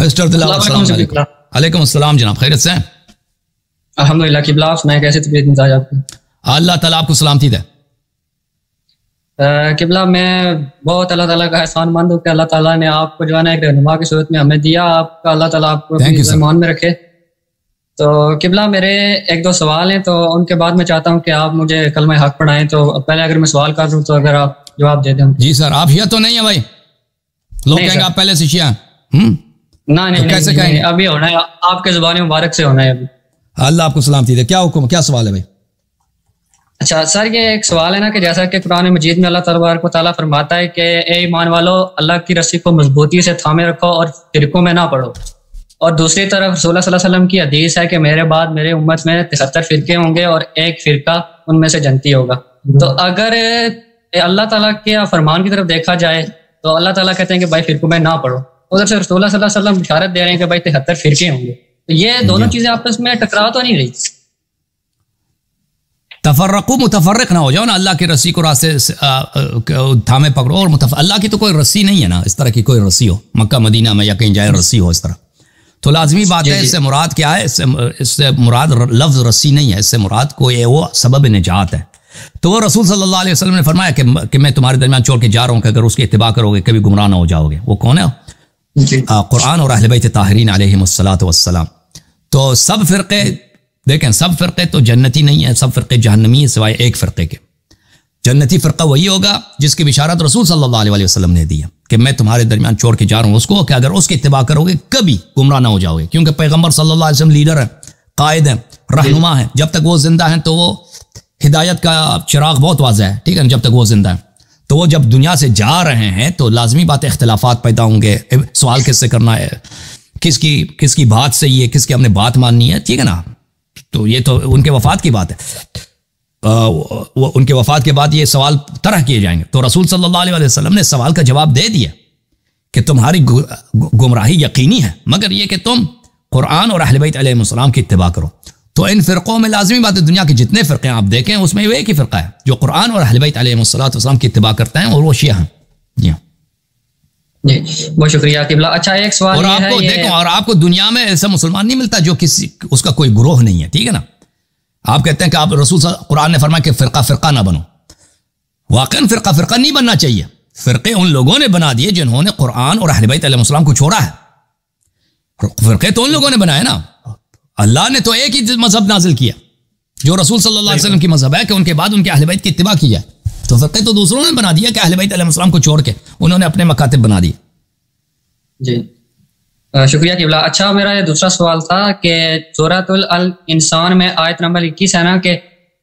Mister دلاور السلام علیکم۔ علیکم السلام جناب، خیریت سے ہیں؟ الحمدللہ قبلہ، آپ سنائیں کیسے طبیعت مزاج آپ کی؟ اللہ تعالیٰ آپ کو سلامتی دے۔ قبلہ میں بہت اللہ تعالیٰ کا احسان مند ہوں کہ اللہ تعالیٰ نے آپ کو جو ہے نا ایک رہنما کی صورت میں ہمیں دیا، آپ کا اللہ تعالیٰ آپ کو ایمان میں رکھے۔ تو قبلہ میرے ایک دو سوال ہیں، تو ان کے بعد میں چاہتا ہوں کہ آپ مجھے کلمہ حق پڑھائیں۔ تو پہلے اگر میں سوال کر دوں تو اگر آپ جواب دے دیں۔ جی سر، آپ شیعہ تو نہیں ہیں بھائی؟ لوگ کہیں گے آپ پہلے سے شیعہ ہیں۔ نہیں، کیسے کہیں گے؟ ابھی ہونا ہے، آپ کے زبان مبارک سے ہونا ہے ابھی۔ اللہ آپ کو سلامتی دے۔ کیا حکم، کیا سوال ہے بھائی؟ اچھا سر، یہ ایک سوال ہے نا کہ جیسا کہ قرآن مجید میں اللہ تبارک و تعالیٰ فرماتا ہے کہ اے ایمان والو، اللہ کی رسی کو مضبوطی سے تھامے رکھو اور فرقوں میں نہ پڑو۔ اور دوسری طرف رسول اللہ صلی اللہ علیہ وسلم کی حدیث ہے کہ میرے بعد میرے امت میں 73 فرقے ہوں گے اور ایک فرقہ ان میں سے جنتی ہوگا۔ تو اگر اللہ تعالیٰ کے فرمان کی طرف دیکھا جائے تو اللہ تعالیٰ کہتے ہیں کہ بھائی فرقوں میں نہ پڑو، ادھر سے رسول اللہ صلی اللہ علیہ وسلم بشارت دے رہے ہیں کہ بھائی 73 فرقے ہوں گے۔ تو یہ دونوں چیزیں آپس میں ٹکرا تو نہیں رہی؟ تفرقو، متفرق نہ ہو جاؤ نا، اللہ کی رسی کو راستے تھامے پکڑو۔ اور اللہ کی تو کوئی رسی نہیں ہے نا، اس طرح کی کوئی رسی ہو مکہ مدینہ میں یا کہیں جائے رسی ہو اس طرح، تو لازمی بات ہے۔ اس سے مراد کیا ہے؟ اس سے مراد لفظ رسی نہیں ہے، اس سے مراد کوئی وہ سبب نجات ہے۔ تو وہ رسول صلی اللہ علیہ وسلم نے فرمایا کہ میں تمہارے درمیان چھوڑ کے جا رہا ہوں کہ اگر اس کی اتباع کرو گے کبھی گمراہ نہ ہو جاؤ گے۔ وہ کون ہے؟ قرآن اور اہل بیت طاہرین علیہم الصلاۃ والسلام۔ تو سب فرقے دیکھیں، سب فرقے تو جنتی نہیں ہے، سب فرقے جہنمی ہیں سوائے ایک فرقے کے۔ جنتی فرقہ وہی ہوگا جس کی بشارت رسول صلی اللہ علیہ وسلم نے دی ہے کہ میں تمہارے درمیان چھوڑ کے جا رہا ہوں اس کو کہ اگر اس کی اتباع کرو گے کبھی گمراہ نہ ہو جاؤ گے، کیونکہ پیغمبر صلی اللہ علیہ وسلم لیڈر ہیں، قائد ہیں، رہنما ہیں۔ جب تک وہ زندہ ہیں تو وہ ہدایت کا چراغ بہت واضح ہے، ٹھیک ہے، جب تک وہ زندہ ہیں۔ تو وہ جب دنیا سے جا رہے ہیں تو لازمی بات اختلافات پیدا ہوں گے، سوال کس سے کرنا ہے، کس کی بات صحیح ہے، کس کی ہم نے بات ماننی ہے، ٹھیک ہے نا۔ تو یہ تو ان کے وفات کی بات ہے، ان کے وفات کے بعد یہ سوال طرح کیے جائیں گے۔ تو رسول صلی اللہ علیہ وسلم نے سوال کا جواب دے دیا کہ تمہاری گمراہی یقینی ہے، مگر یہ کہ تم قرآن اور اہل بیت علیہ السلام کی اتباع کرو۔ تو ان فرقوں میں لازمی بات ہے، دنیا کے جتنے فرقے ہیں آپ دیکھیں اس میں وہ ایک ہی فرقہ ہے جو قرآن اور اہل بیت علیہ السلام کی اتباع کرتے ہیں، اور وہ شیعہ ہیں۔ جی بہت شکریہ قبلہ۔ اچھا ایک سوال اور آپ کو دیکھو، اور آپ کو دنیا میں ایسا مسلمان نہیں ملتا جو اس کا کوئی گروہ نہیں ہے، ٹھیک ہے نا۔ آپ کہتے ہیں کہ آپ رسول قرآن نے فرمایا کہ فرقہ فرقہ نہ بنو، واقعاً فرقہ فرقہ نہیں بننا چاہیے۔ فرقے ان لوگوں نے بنا دیے جنہوں نے قرآن اور اہل بیت علیہ السلام کو چھوڑا ہے۔ فرقے تو ان لوگوں نے بنائے نا، اللہ نے تو ایک ہی مذہب نازل کیا جو رسول صلی اللہ علیہ وسلم کی مذہب ہے کہ ان کے بعد ان کے اہل بیت کی اتباع کی جائے۔ تو فرقے تو دوسروں نے بنا دیا کہ اہل بیت علیہ السلام کو چھوڑ کے انہوں نے اپنے مکاتب بنا دیے۔ جی شکریہ قبلہ۔ اچھا میرا یہ دوسرا سوال تھا کہ سورۃ الانسان میں آیت نمبر 21 ہے نا کہ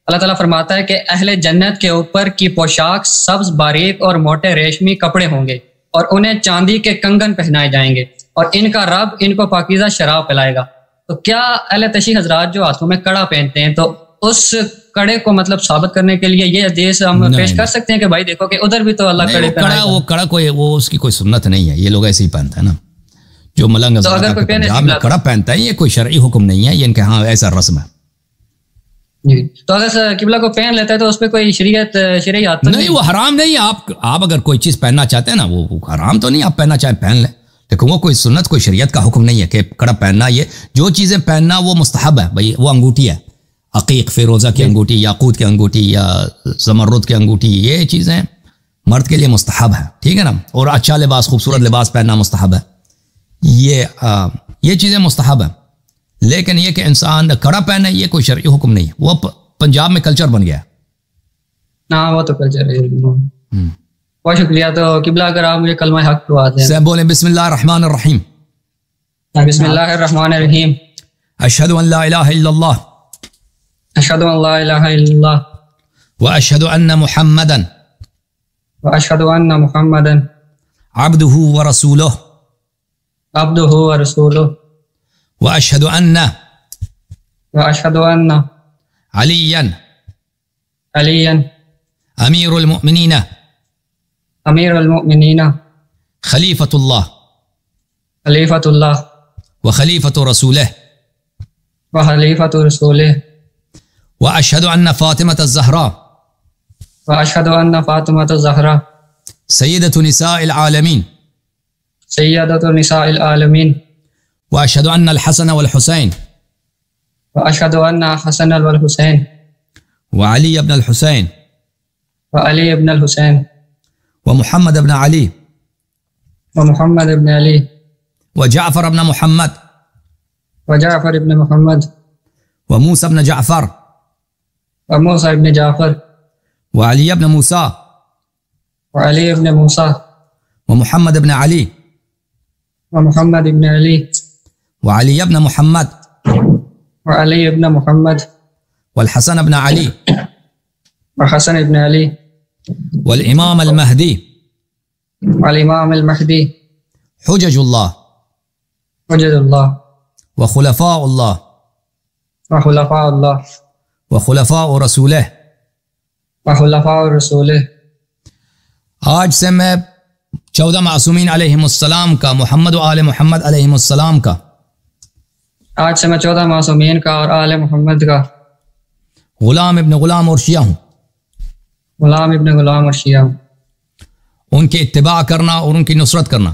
اللہ تعالیٰ فرماتا ہے کہ اہل جنت کے اوپر کی پوشاک سبز باریک اور موٹے ریشمی کپڑے ہوں گے اور انہیں چاندی کے کنگن پہنائے جائیں گے اور ان کا رب ان کو پاکیزہ شراب پلائے گا۔ تو کیا اہل تشیع حضرات جو ہاتھوں میں کڑا پہنتے ہیں تو اس کڑے کو مطلب ثابت کرنے کے لیے یہ حدیث ہم پیش کر سکتے ہیں کہ بھائی دیکھو کہ ادھر بھی تو اللہ کڑے پہنائے گا؟ وہ کڑا کوئی وہ اس کی کوئی سنت نہیں ہے، یہ لوگ ایسے ہی پہنتا ہے نا، جو ملنگ پنجاب میں کڑا پہنتا ہے، یہ کوئی شرعی حکم نہیں ہے، یہ ان کے ہاں ایسا رسم ہے۔ جی تو اگر قبلہ کو پہن لیتا ہے تو اس پہ کوئی شرعی حد نہیں، وہ حرام نہیں ہے۔ آپ اگر کوئی چیز پہننا چاہتے ہیں نا وہ حرام تو نہیں، آپ پہننا چاہیں پہن لیں، لیکن وہ کوئی سنت کوئی شریعت کا حکم نہیں ہے کہ کڑا پہننا۔ یہ جو چیزیں پہننا وہ مستحب ہے بھائی، وہ انگوٹھی ہے، عقیق فیروزہ کی انگوٹھی، یاقوت کی انگوٹھی یا زمرد کی انگوٹھی، یہ چیزیں مرد کے لیے مستحب ہے، ٹھیک ہے نا۔ اور اچھا لباس، خوبصورت لباس پہننا مستحب ہے، یہ چیزیں مستحب ہیں۔ لیکن یہ کہ انسان کڑا پہنے یہ کوئی شرعی حکم نہیں ہے، وہ پنجاب میں کلچر بن گیا ہے۔ ہاں وہ تو کلچر ہے۔ بہت شکریہ۔ تو قبلہ اگر آپ مجھے کلمہ حق پڑھوا دیں۔ سے بولیں بسم اللہ الرحمن الرحیم۔ بسم اللہ الرحمن الرحیم۔ اشہد ان لا الہ الا اللہ، اشہد ان لا الہ الا اللہ، واشہد ان محمدا واشہد ان محمدا عبدہ ورسولہ، عبدہ ورسولہ، واشہد ان علیا امیر المؤمنین خلیفۃ اللہ وخلیفۃ رسولہ واشہد ان فاطمۃ الزہراء سیدۃ نساء العالمین واشهد ان الحسن والحسين واشهد ان حسن والحسين وعلي بن الحسين وعلي بن الحسين ومحمد بن علي ومحمد بن علي وجعفر بن محمد وجعفر بن محمد وموسى بن جعفر وموسى بن جعفر وعلي بن موسى وعلي بن موسى ومحمد بن علي ومحمد بن علي وعلي بن محمد وعلي بن محمد والحسن بن علي وحسن بن علي والإمام المهدي والإمام المهدي حجج الله حجج الله وخلفاء الله وخلفاء الله وخلفاء رسوله. وخلفاء رسوله. آج سے میں 14 معصومین علیہم السلام کا، محمد و آل محمد علیہم السلام کا، آج سے میں 14 معصومین کا اور آل محمد کا غلام ابن غلام اور شیعہ ہوں. غلام ابن غلام اور شیعہ ہوں. ان کی اتباع کرنا اور ان کی نصرت کرنا،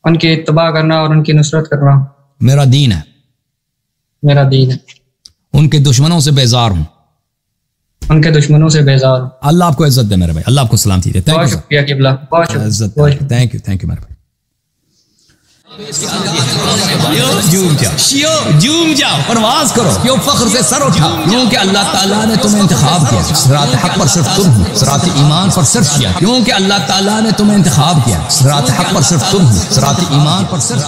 ان کی اتباع کرنا اور ان کی نصرت کرنا میرا دین ہے، میرا دین ہے. ان کے دشمنوں سے بیزار ہوں، ان کے دشمنوں سے بیزار ہوں. اللہ آپ کو عزت دے میرے بھائی، اللہ آپ کو سلامتی دے. بہت شکریہ قبلہ، بہت شکریہ. تھینک یو میرے بھائی. جوم جاؤ، پرواز کرو، کیوں فخر سے سر اٹھا، کیونکہ اللہ تعالیٰ نے تمہیں انتخاب کیا. صراط حق پر صرف تم ہو، صراط ایمان پر صرف کیا، کیونکہ اللہ تعالیٰ نے تمہیں انتخاب کیا. صراط حق پر صرف تم ہو، صراط ایمان پر صرف